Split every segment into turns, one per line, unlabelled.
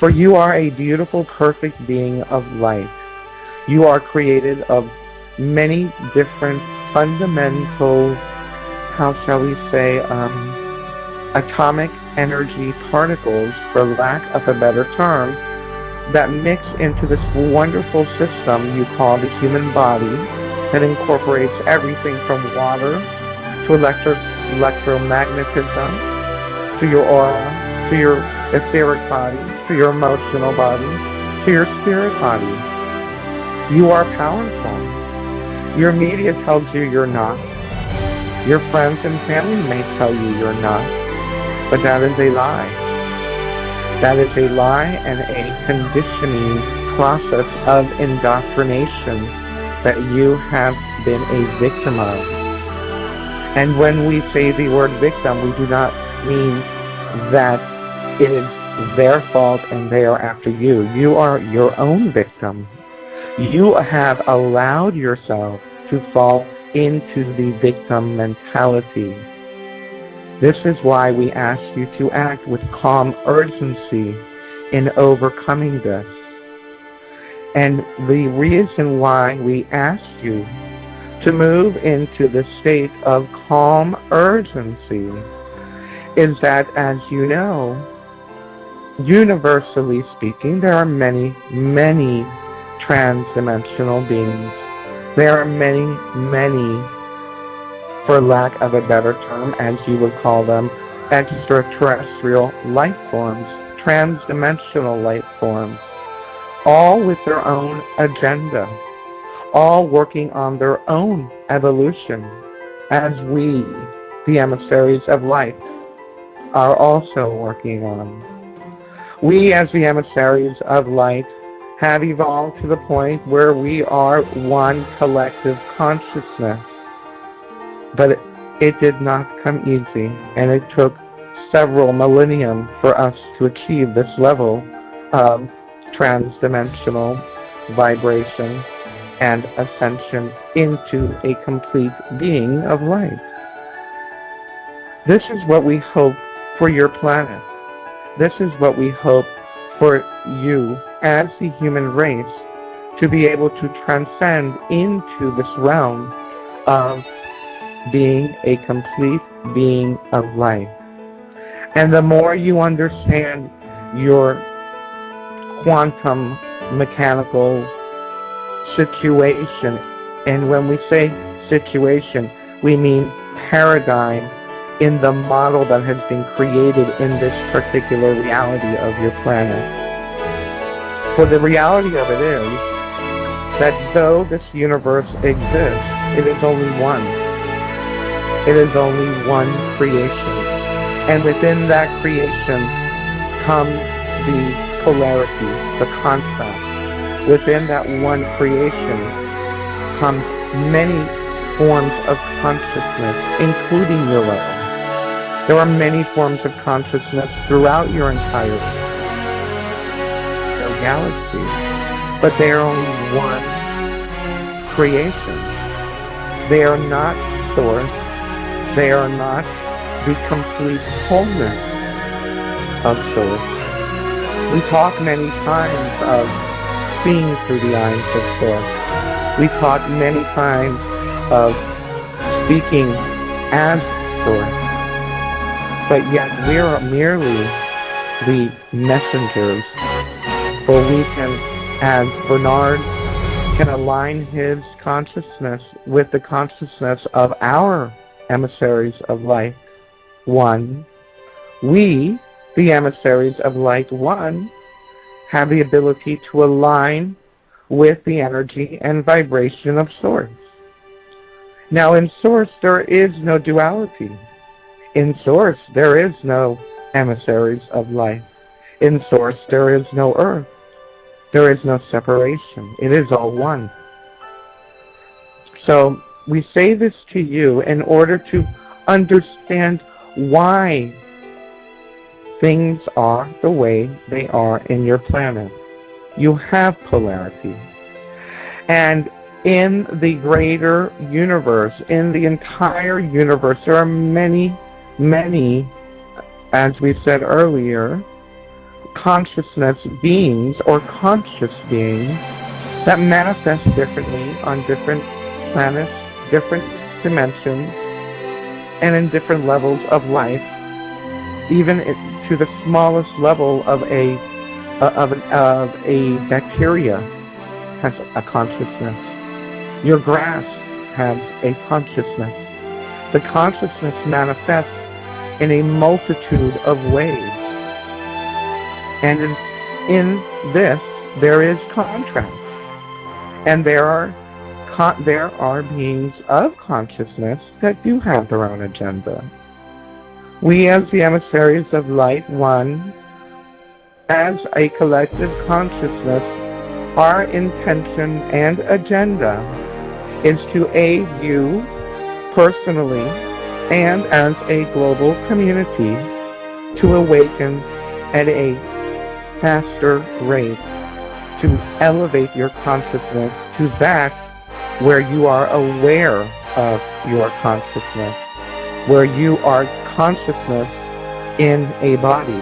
For you are a beautiful, perfect being of light. You are created of many different fundamental, how shall we say, atomic energy particles, for lack of a better term, that mix into this wonderful system you call the human body, that incorporates everything from water to electromagnetism, to your aura, to your etheric body, to your emotional body, to your spirit body. You are powerful. Your media tells you you're not. Your friends and family may tell you you're not, but that is a lie. That is a lie and a conditioning process of indoctrination that you have been a victim of. And when we say the word victim, we do not mean that it is their fault and they are after you. You are your own victim. You have allowed yourself to fall into the victim mentality. This is why we ask you to act with calm urgency in overcoming this. And the reason why we ask you to move into the state of calm urgency is that, as you know, universally speaking, there are many, many trans-dimensional beings. There are many, many, for lack of a better term, as you would call them, extraterrestrial life forms, trans-dimensional life forms, all with their own agenda, all working on their own evolution, as we, the emissaries of light, are also working on. We, as the emissaries of light, have evolved to the point where we are one collective consciousness. But it did not come easy, and it took several millennium for us to achieve this level of trans-dimensional vibration and ascension into a complete being of light. This is what we hope for your planet. This is what we hope for you as the human race, to be able to transcend into this realm of being a complete being of light. And the more you understand your quantum mechanical situation, and when we say situation, we mean paradigm in the model that has been created in this particular reality of your planet. For the reality of it is that though this universe exists, it is only one. It is only one creation. And within that creation comes the polarity, the contrast. Within that one creation comes many forms of consciousness, including your own. There are many forms of consciousness throughout your entire galaxy, but they are only one creation. They are not source. They are not the complete wholeness of source. We talk many times of seeing through the eyes of source. We talk many times of speaking as source. But yet we are merely the messengers, for we can, as Bernard can align his consciousness with the consciousness of our emissaries of light one. We, the emissaries of light one, have the ability to align with the energy and vibration of source. Now in source there is no duality. In source there is no emissaries of light. In source there is no earth. There is no separation. It is all one. So we say this to you in order to understand why things are the way they are in your planet. You have polarity. And in the greater universe, in the entire universe, there are many, many, as we said earlier, consciousness beings or conscious beings that manifest differently on different planets, different dimensions, and in different levels of life, even to the smallest level of a bacteria has a consciousness. Your grass has a consciousness. The consciousness manifests in a multitude of ways. And in this, there is contrast. And there are beings of consciousness that do have their own agenda. We, as the emissaries of Light One, as a collective consciousness, our intention and agenda is to aid you personally and as a global community to awaken at a faster rate, to elevate your consciousness to that where you are aware of your consciousness, where you are consciousness in a body.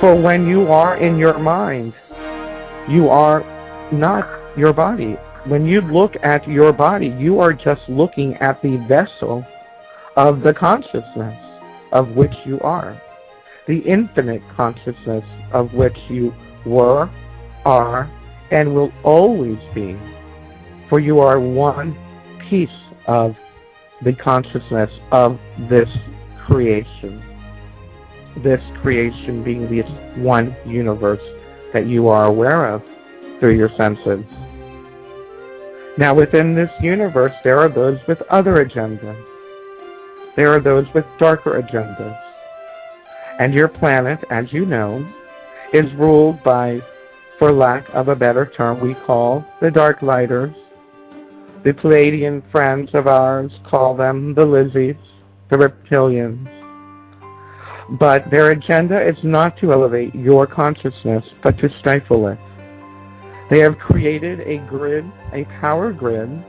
For when you are in your mind, you are not your body. When you look at your body, you are just looking at the vessel of the consciousness of which you are, the infinite consciousness of which you were, are, and will always be. For you are one piece of the consciousness of this creation being this one universe that you are aware of through your senses. Now within this universe, there are those with other agendas. There are those with darker agendas. And your planet, as you know, is ruled by, for lack of a better term, we call the Dark Lighters. The Palladian friends of ours call them the Lizzies, the Reptilians. But their agenda is not to elevate your consciousness, but to stifle it. They have created a grid, a power grid,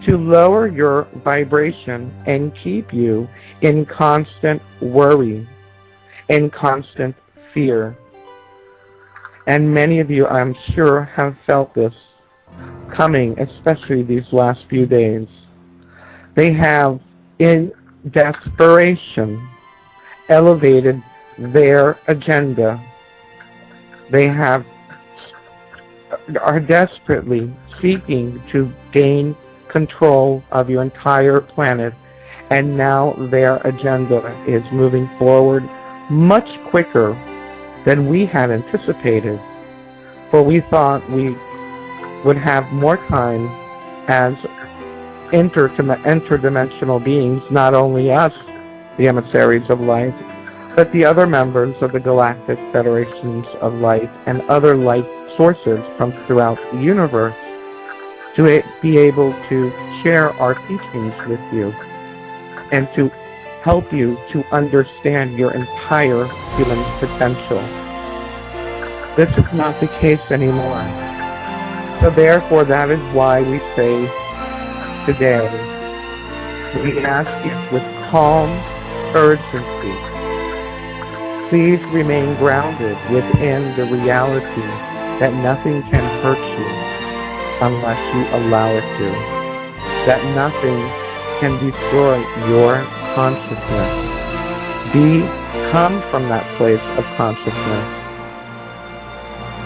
to lower your vibration and keep you in constant worry, in constant fear. And many of you, I'm sure, have felt this coming, especially these last few days. They have, in desperation, elevated their agenda. They are desperately seeking to gain control of your entire planet, and now their agenda is moving forward much quicker than we had anticipated. For we thought we would have more time as interdimensional beings, not only us, the emissaries of light, but the other members of the galactic federations of light and other light sources from throughout the universe, to be able to share our teachings with you and to help you to understand your entire human potential. This is not the case anymore. So therefore, that is why we say today, we ask you with calm urgency, please remain grounded within the reality that nothing can hurt you unless you allow it to, that nothing can destroy your consciousness. Come from that place of consciousness.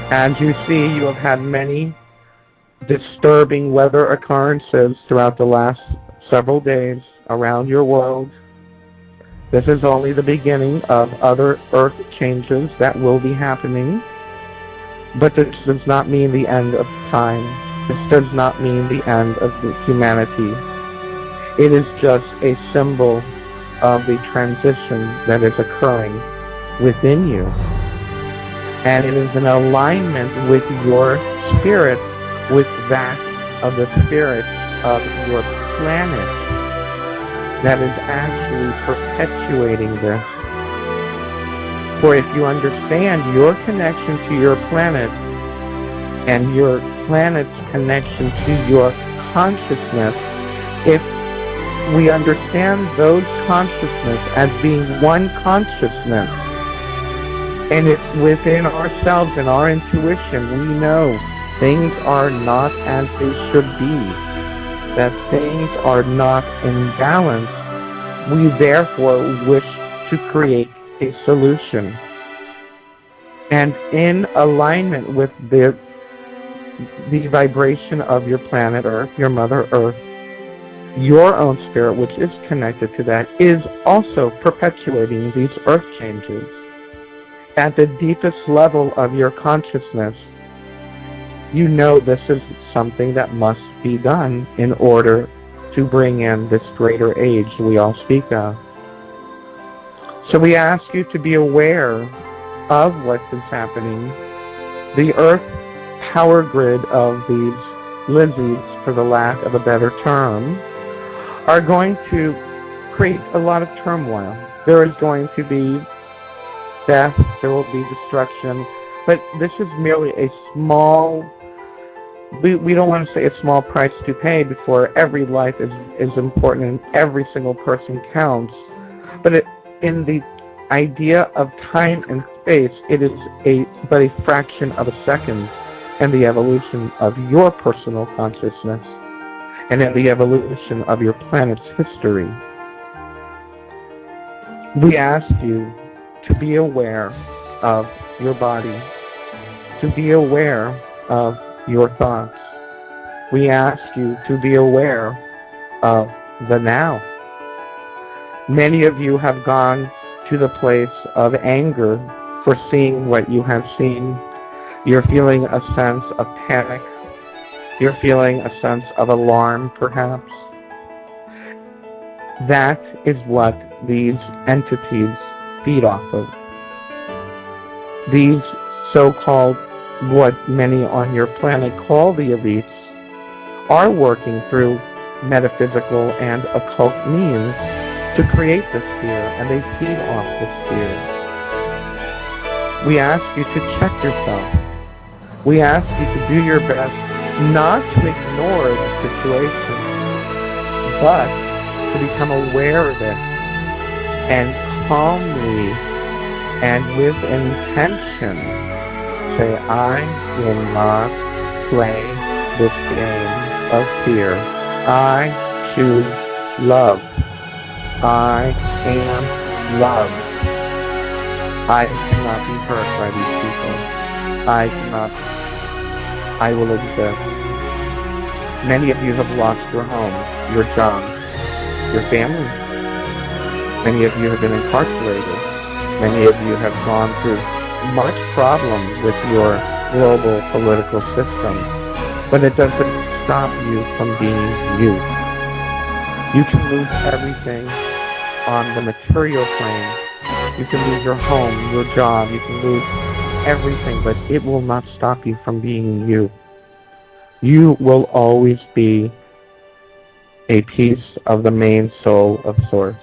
As you see, you have had many disturbing weather occurrences throughout the last several days around your world. This is only the beginning of other earth changes that will be happening. But this does not mean the end of time. This does not mean the end of humanity. It is just a symbol of the transition that is occurring within you. And it is an alignment with your spirit, with that of the spirit of your planet, that is actually perpetuating this. For if you understand your connection to your planet and your planet's connection to your consciousness, if we understand those consciousness as being one consciousness, And it's within ourselves and our intuition. We know things are not as they should be, that things are not in balance. We therefore wish to create a solution. And in alignment with the vibration of your planet Earth, your Mother Earth, your own spirit, which is connected to that, is also perpetuating these earth changes. At the deepest level of your consciousness, you know this is something that must be done in order to bring in this greater age we all speak of. So we ask you to be aware of what is happening. The earth power grid of these lizards, for the lack of a better term, are going to create a lot of turmoil. There is going to be death, there will be destruction, but this is merely a small, we don't want to say a small price to pay before every life is important and every single person counts. But in the idea of time and space, it is but a fraction of a second in the evolution of your personal consciousness and in the evolution of your planet's history. We ask you to be aware of your body, to be aware of your thoughts. We ask you to be aware of the now. Many of you have gone to the place of anger for seeing what you have seen. You're feeling a sense of panic. You're feeling a sense of alarm, perhaps. That is what these entities feed off of. These so-called, what many on your planet call the elites, are working through metaphysical and occult means to create this fear, and they feed off this fear. We ask you to check yourself. We ask you to do your best not to ignore the situation, but to become aware of it and calmly and with intention say, I will not play this game of fear. I choose love. I am love. I cannot be hurt by these people. I will exist. Many of you have lost your homes, your jobs, your families. Many of you have been incarcerated. Many of you have gone through much problem with your global political system. But it doesn't stop you from being you. You can lose everything on the material plane. You can lose your home, your job, you can lose everything, but it will not stop you from being you. You will always be a piece of the main soul of Source.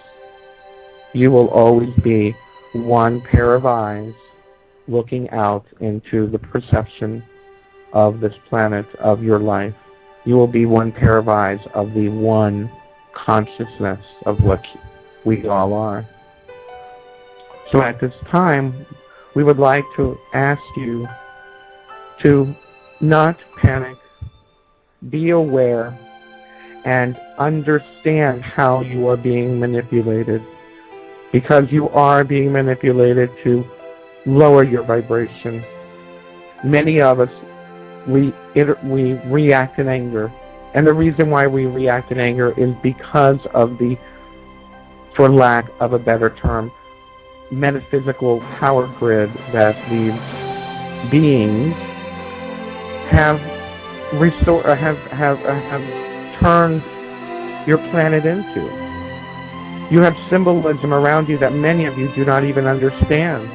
You will always be one pair of eyes looking out into the perception of this planet, of your life. You will be one pair of eyes of the one consciousness of what we all are. So at this time, we would like to ask you to not panic, be aware, and understand how you are being manipulated. Because you are being manipulated to lower your vibration. Many of us, we react in anger. And the reason why we react in anger is because of the, for lack of a better term, metaphysical power grid that these beings have restored, have turned your planet into. You have symbolism around you that many of you do not even understand,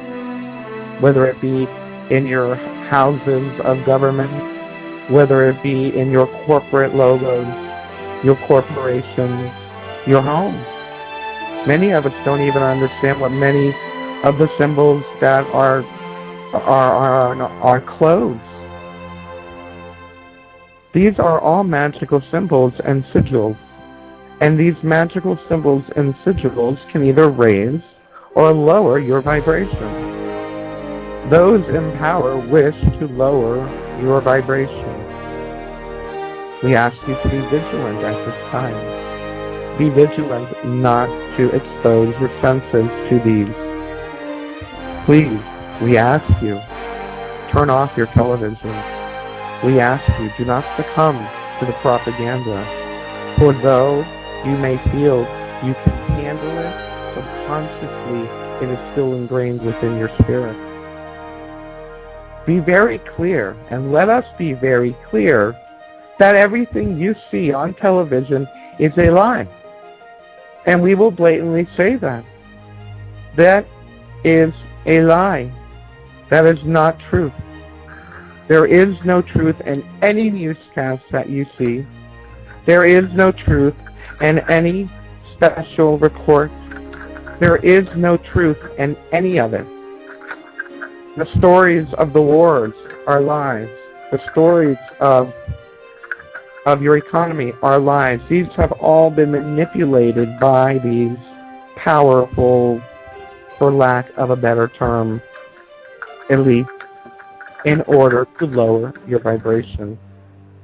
whether it be in your houses of government, whether it be in your corporate logos, your corporations, your homes. Many of us don't even understand what many of the symbols that are clothes. These are all magical symbols and sigils. And these magical symbols and sigils can either raise or lower your vibration. Those in power wish to lower your vibration. We ask you to be vigilant at this time. Be vigilant not to expose your senses to these. Please, we ask you, turn off your television. We ask you, do not succumb to the propaganda. For though you may feel you can handle it, subconsciously it is still ingrained within your spirit. Be very clear, and let us be very clear, that everything you see on television is a lie. And we will blatantly say that. That is a lie. That is not truth. There is no truth in any newscast that you see. There is no truth in any special report. There is no truth in any of it. The stories of the wars are lies. The stories of your economy are lies. These have all been manipulated by these powerful, for lack of a better term, elite, in order to lower your vibration,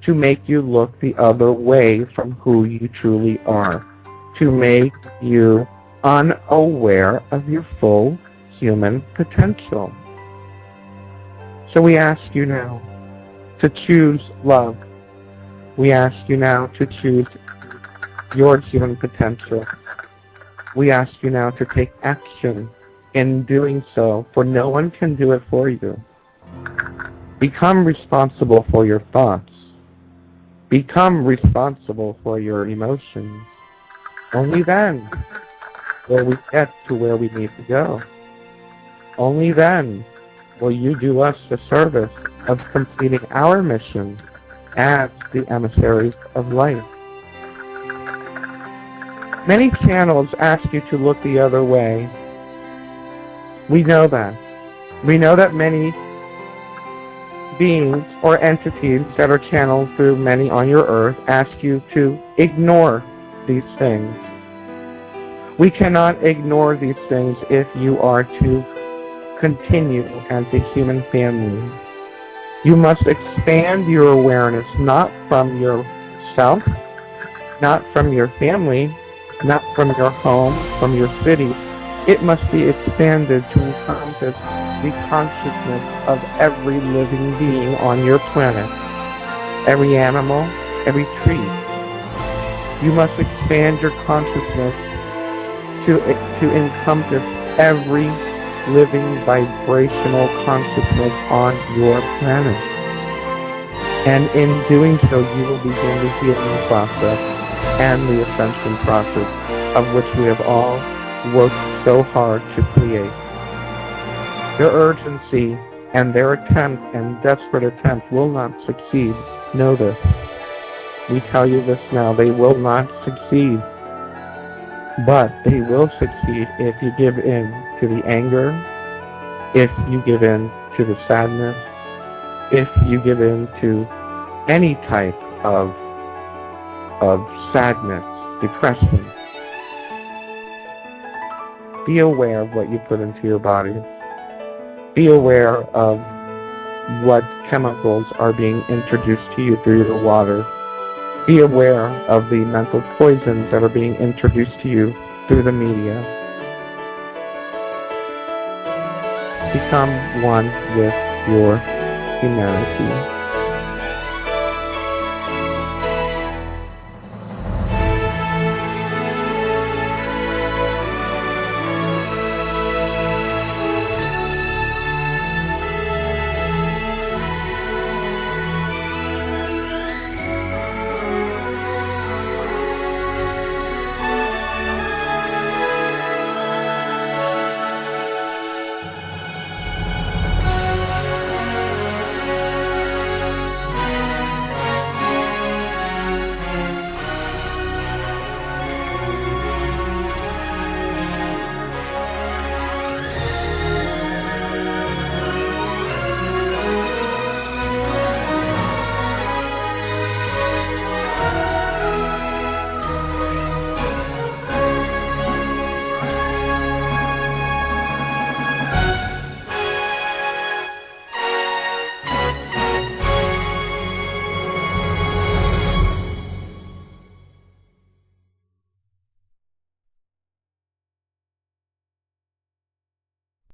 to make you look the other way from who you truly are, to make you unaware of your full human potential. So we ask you now to choose love. We ask you now to choose your human potential. We ask you now to take action in doing so, for no one can do it for you. Become responsible for your thoughts. Become responsible for your emotions. Only then will we get to where we need to go. Only then will you do us the service of completing our mission as the emissaries of light. Many channels ask you to look the other way. We know that. We know that many beings or entities that are channeled through many on your earth ask you to ignore these things. We cannot ignore these things if you are to continue as a human family. You must expand your awareness, not from yourself, not from your family, not from your home, from your city. It must be expanded to encompass the consciousness of every living being on your planet, every animal, every tree. You must expand your consciousness to encompass every living vibrational consciousness on your planet. And in doing so, you will begin the healing process and the ascension process of which we have all worked so hard to create. Their urgency and their attempt and desperate attempt will not succeed. Know this. We tell you this now. They will not succeed. But they will succeed if you give in to the anger, if you give in to the sadness, if you give in to any type of sadness, depression. Be aware of what you put into your body. Be aware of what chemicals are being introduced to you through your water. Be aware of the mental poisons that are being introduced to you through the media. Become one with your humanity.